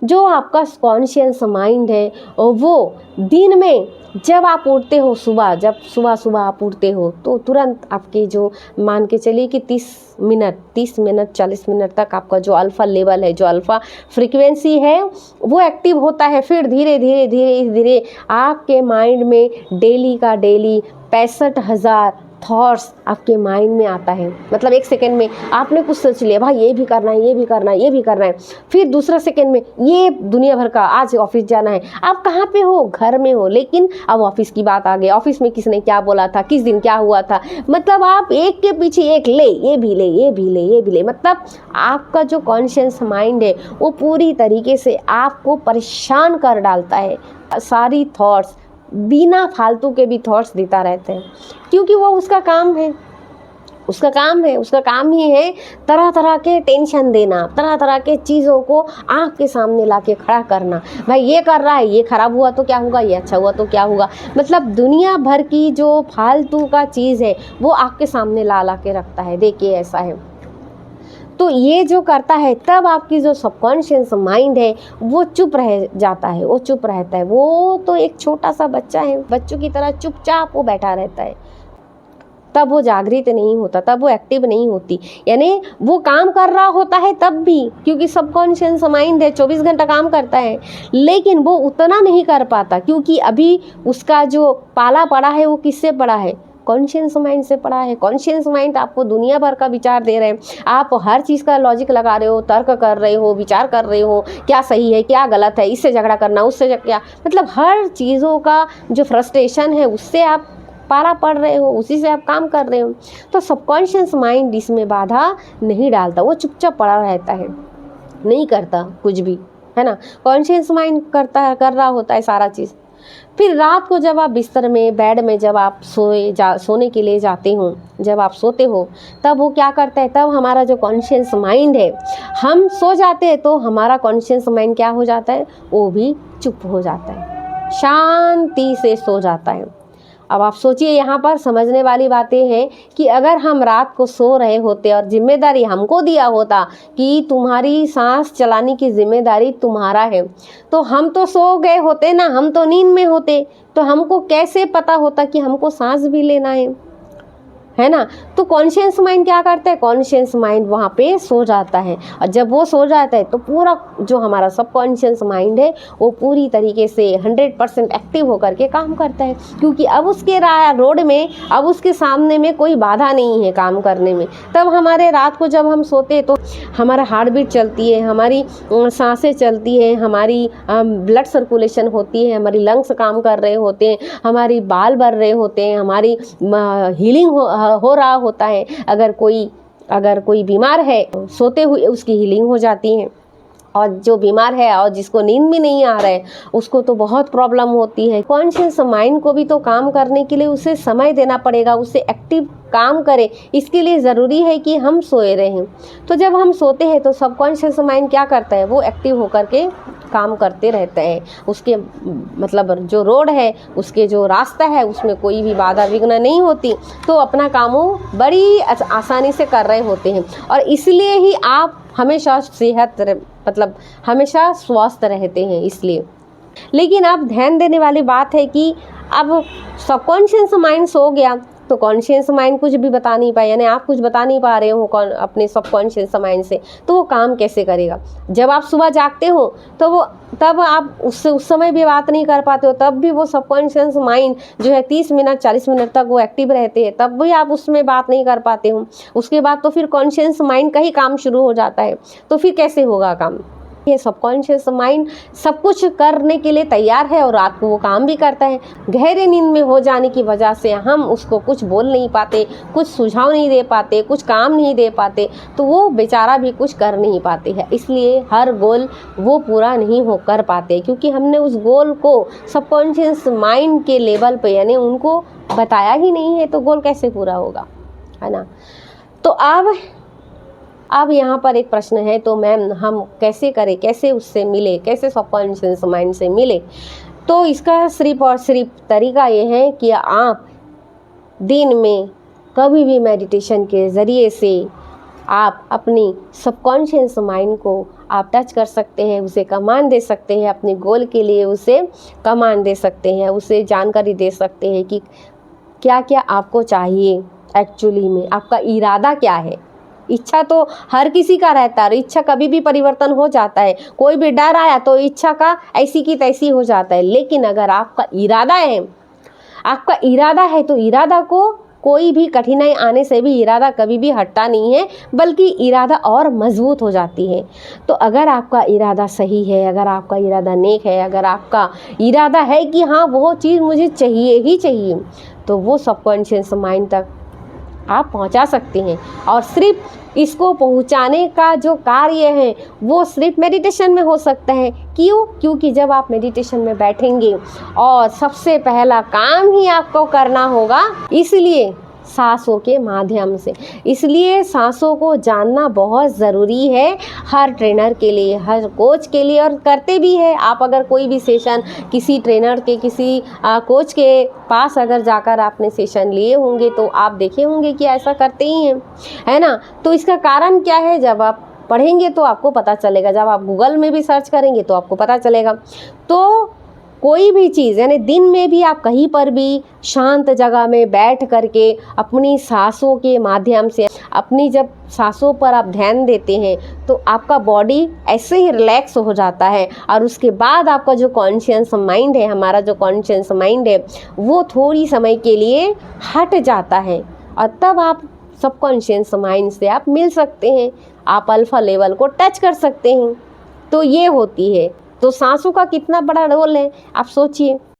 जो आपका conscious mind है वो दिन में जब आप उठते हो, जब सुबह आप उठते हो तो तुरंत आपके जो मान के चलिए कि 30 मिनट 40 मिनट तक आपका जो अल्फ़ा लेवल है, जो अल्फ़ा फ्रीक्वेंसी है वो एक्टिव होता है। फिर धीरे धीरे धीरे धीरे आपके माइंड में डेली का डेली 65,000 थॉट्स आपके माइंड में आता है। मतलब एक सेकंड में आपने कुछ सोच लिया, भाई ये भी करना है, ये भी करना है, ये भी करना है। फिर दूसरा सेकंड में ये दुनिया भर का, आज ऑफिस जाना है। आप कहाँ पे हो? घर में हो, लेकिन अब ऑफिस की बात आ गई। ऑफिस में किसने क्या बोला था, किस दिन क्या हुआ था। मतलब आप एक के पीछे एक, ले ये भी ले, ये भी ले, ये भी ले। मतलब आपका जो कॉन्शियस माइंड है वो पूरी तरीके से आपको परेशान कर डालता है। सारी थॉट्स, बिना फालतू के भी थॉट्स देता रहते हैं, क्योंकि वो उसका काम है। उसका काम ही है तरह तरह के टेंशन देना, तरह तरह के चीज़ों को आपके सामने लाके खड़ा करना। भाई ये कर रहा है, ये खराब हुआ तो क्या होगा, ये अच्छा हुआ तो क्या होगा। मतलब दुनिया भर की जो फालतू का चीज़ है वो आपके सामने ला के रखता है। देखिए ऐसा है, तो ये जो करता है तब आपकी जो सबकॉन्शियस माइंड है वो चुप रह जाता है, वो चुप रहता है। वो तो एक छोटा सा बच्चा है, बच्चों की तरह चुपचाप वो बैठा रहता है। तब वो जागृत नहीं होता, तब वो एक्टिव नहीं होती। यानी वो काम कर रहा होता है तब भी, क्योंकि सबकॉन्शियस माइंड है 24 घंटा काम करता है, लेकिन वो उतना नहीं कर पाता, क्योंकि अभी उसका जो पाला पड़ा है वो किससे पड़ा है? कॉन्शियस माइंड से पड़ा है। कॉन्शियस माइंड आपको दुनिया भर का विचार दे रहे हैं, आप हर चीज़ का लॉजिक लगा रहे हो, तर्क कर रहे हो, विचार कर रहे हो, क्या सही है क्या गलत है, इससे झगड़ा करना, उससे क्या, मतलब हर चीज़ों का जो फ्रस्ट्रेशन है उससे आप पाला पड़ रहे हो, उसी से आप काम कर रहे हो। तो सबकॉन्शियस माइंड इसमें बाधा नहीं डालता, वो चुपचाप पड़ा रहता है, नहीं करता कुछ भी, है ना। कॉन्शियस माइंड कर रहा होता है सारा चीज़। फिर रात को जब आप बिस्तर में, बेड में जब आप सोने के लिए जाते हो, जब आप सोते हो, तब वो क्या करता है, तब हमारा जो कॉन्शियस माइंड है, हम सो जाते हैं तो हमारा कॉन्शियस माइंड क्या हो जाता है, वो भी चुप हो जाता है, शांति से सो जाता है। अब आप सोचिए, यहाँ पर समझने वाली बातें हैं कि अगर हम रात को सो रहे होते और जिम्मेदारी हमको दिया होता कि तुम्हारी सांस चलाने की जिम्मेदारी तुम्हारा है, तो हम तो सो गए होते ना, हम तो नींद में होते, तो हमको कैसे पता होता कि हमको सांस भी लेना है ना। तो कॉन्शियस माइंड क्या करता है, कॉन्शियस माइंड वहाँ पे सो जाता है, और जब वो सो जाता है तो पूरा जो हमारा सबकॉन्शियस माइंड है वो पूरी तरीके से 100% एक्टिव होकर के काम करता है, क्योंकि अब उसके रोड में, अब उसके सामने में कोई बाधा नहीं है काम करने में। तब हमारे रात को जब हम सोते तो हमारा हार्ट बीट चलती है, हमारी सांसें चलती है, हमारी ब्लड सर्कुलेशन होती है, हमारी लंग्स काम कर रहे होते हैं, हमारी बाल बढ़ रहे होते हैं, हमारी हीलिंग हो रहा होता है। अगर कोई बीमार है, सोते हुए उसकी हीलिंग हो जाती है, और जो बीमार है और जिसको नींद भी नहीं आ रहा है उसको तो बहुत प्रॉब्लम होती है। कॉन्शियस माइंड को भी तो काम करने के लिए उसे समय देना पड़ेगा, उसे एक्टिव काम करे, इसके लिए ज़रूरी है कि हम सोए रहें। तो जब हम सोते हैं तो सबकॉन्शियस माइंड क्या करता है, वो एक्टिव होकर के काम करते रहते हैं। उसके मतलब जो रोड है, उसके जो रास्ता है, उसमें कोई भी बाधा विघ्न नहीं होती, तो अपना काम वो बड़ी आसानी से कर रहे होते हैं। और इसलिए ही आप हमेशा मतलब हमेशा स्वस्थ रहते हैं इसलिए। लेकिन अब ध्यान देने वाली बात है कि अब सबकॉन्शियस माइंड सो गया तो कॉन्शियस माइंड कुछ भी बता नहीं पाए, यानी आप कुछ बता नहीं पा रहे हो अपने सबकॉन्शियस माइंड से, तो वो काम कैसे करेगा। जब आप सुबह जागते हो तो वो तब आप उससे उस समय भी बात नहीं कर पाते हो, तब भी वो सबकॉन्शियस माइंड जो है 30 मिनट 40 मिनट तक वो एक्टिव रहते हैं, तब भी आप उसमें बात नहीं कर पाते हो। उसके बाद तो फिर कॉन्शियस माइंड का ही काम शुरू हो जाता है, तो फिर कैसे होगा काम। ये सबकॉन्शियस माइंड सब कुछ करने के लिए तैयार है और रात को वो काम भी करता है। गहरे नींद में हो जाने की वजह से हम उसको कुछ बोल नहीं पाते, कुछ सुझाव नहीं दे पाते, कुछ काम नहीं दे पाते, तो वो बेचारा भी कुछ कर नहीं पाते हैं। इसलिए हर गोल वो पूरा नहीं हो कर पाते, क्योंकि हमने उस गोल को सबकॉन्शियस माइंड के लेवल पे यानी उनको बताया ही नहीं है, तो गोल कैसे पूरा होगा, है ना। तो अब यहाँ पर एक प्रश्न है, तो मैम हम कैसे करें, कैसे उससे मिले, कैसे सबकॉन्शियस माइंड से मिले। तो इसका सिर्फ और सिर्फ तरीका ये है कि आप दिन में कभी भी मेडिटेशन के ज़रिए से आप अपनी सबकॉन्शियस माइंड को आप टच कर सकते हैं, उसे कमांड दे सकते हैं, अपने गोल के लिए उसे कमांड दे सकते हैं, उसे जानकारी दे सकते हैं कि क्या क्या आपको चाहिए, एक्चुअली में आपका इरादा क्या है। इच्छा तो हर किसी का रहता है, इच्छा कभी भी परिवर्तन हो जाता है। कोई भी डर आया तो इच्छा का ऐसी की तैसी हो जाता है, लेकिन अगर आपका इरादा है तो इरादा को कोई भी कठिनाई आने से भी इरादा कभी भी हटता नहीं है, बल्कि इरादा और मजबूत हो जाती है। तो अगर आपका इरादा सही है, अगर आपका इरादा नेक है, अगर आपका इरादा है कि हाँ वो चीज़ मुझे चाहिए ही चाहिए, तो वो सबकॉन्शियस माइंड तक आप पहुंचा सकते हैं। और सिर्फ इसको पहुंचाने का जो कार्य है वो सिर्फ मेडिटेशन में हो सकता है। क्यों? क्योंकि जब आप मेडिटेशन में बैठेंगे और सबसे पहला काम ही आपको करना होगा, इसलिए सांसों के माध्यम से। इसलिए सांसों को जानना बहुत ज़रूरी है हर ट्रेनर के लिए, हर कोच के लिए, और करते भी है। आप अगर कोई भी सेशन किसी ट्रेनर के, किसी कोच के पास अगर जाकर आपने सेशन लिए होंगे तो आप देखे होंगे कि ऐसा करते ही हैं, है ना। तो इसका कारण क्या है? जब आप पढ़ेंगे तो आपको पता चलेगा, जब आप गूगल में भी सर्च करेंगे तो आपको पता चलेगा। तो कोई भी चीज़, यानी दिन में भी आप कहीं पर भी शांत जगह में बैठ करके अपनी सांसों के माध्यम से, अपनी जब सांसों पर आप ध्यान देते हैं तो आपका बॉडी ऐसे ही रिलैक्स हो जाता है। और उसके बाद आपका जो कॉन्शियस माइंड है, हमारा जो कॉन्शियस माइंड है, वो थोड़ी समय के लिए हट जाता है, और तब आप सबकॉन्शियस माइंड से आप मिल सकते हैं, आप अल्फा लेवल को टच कर सकते हैं। तो ये होती है। तो सांसों का कितना बड़ा रोल है, आप सोचिए।